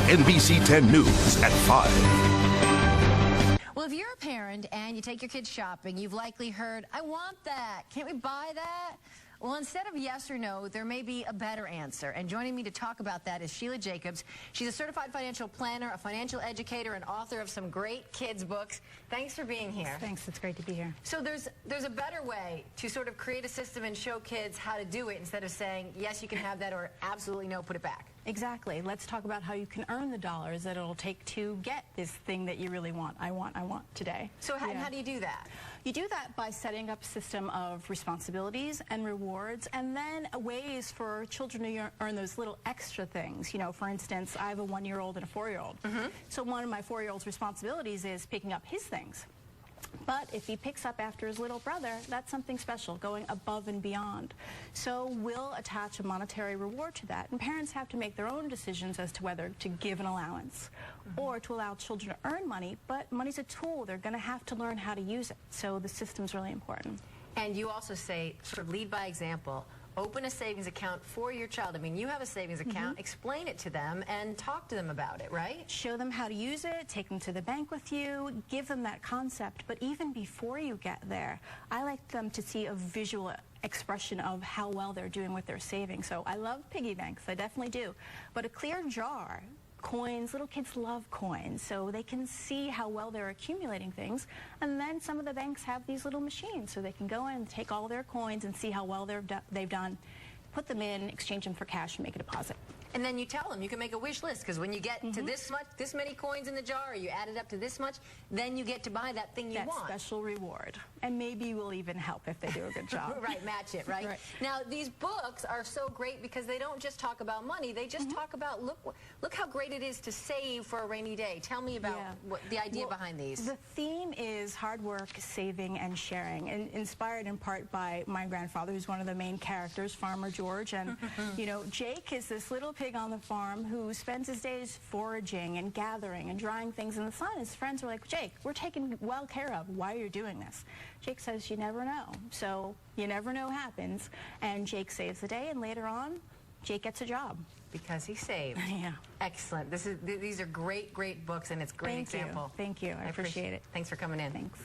NBC 10 News at 5. Well, if you're a parent and you take your kids shopping, you've likely heard, "I want that. Can't we buy that?" Well, instead of yes or no, there may be a better answer. And joining me to talk about that is Sheila Jacobs. She's a certified financial planner, a financial educator, and author of some great kids' books. Thanks for being here. Thanks. It's great to be here. So there's a better way to sort of create a system and show kids how to do it instead of saying, yes, you can have that, or absolutely no, put it back. Exactly. Let's talk about how you can earn the dollars that it'll take to get this thing that you really want. I want today. So how do you do that? You do that by setting up a system of responsibilities and rewards, and then ways for children to earn those little extra things. You know, for instance, I have a 1-year-old and a 4-year-old. So one of my 4-year-old's responsibilities is picking up his things. But if he picks up after his little brother, that's something special, going above and beyond. So we'll attach a monetary reward to that, and parents have to make their own decisions as to whether to give an allowance or to allow children to earn money, but money's a tool. They're going to have to learn how to use it. So the system's really important. And you also say, sort of lead by example. Open a savings account for your child. I mean, you have a savings account. Explain it to them and talk to them about it, right? Show them how to use it, take them to the bank with you, give them that concept. But even before you get there, I like them to see a visual expression of how well they're doing with their savings. So I love piggy banks, I definitely do. But a clear jar, coins, little kids love coins, so they can see how well they're accumulating things. And then some of the banks have these little machines, so they can go in and take all their coins and see how well they've done, put them in, exchange them for cash, and make a deposit. And then you tell them, you can make a wish list, because when you get to this many coins in the jar, or you add it up to this much, then you get to buy that thing you want. That special reward. And maybe we'll even help if they do a good job. Right, match it, right? Now, these books are so great because they don't just talk about money, they just talk about, look how great it is to save for a rainy day. Tell me about what the idea behind these. The theme is hard work, saving, and sharing, and inspired in part by my grandfather, who's one of the main characters, Farmer George. And, you know, Jake is this little pig on the farm who spends his days foraging and gathering and drying things in the sun. His friends are like, "Jake, we're taken well care of. Why are you doing this?" Jake says, "You never know." So you never know happens. And Jake saves the day, and later on, Jake gets a job. Because he saved. Yeah. Excellent. These are great books, and it's a great example. Thank you. I appreciate it. Thanks for coming in. Thanks.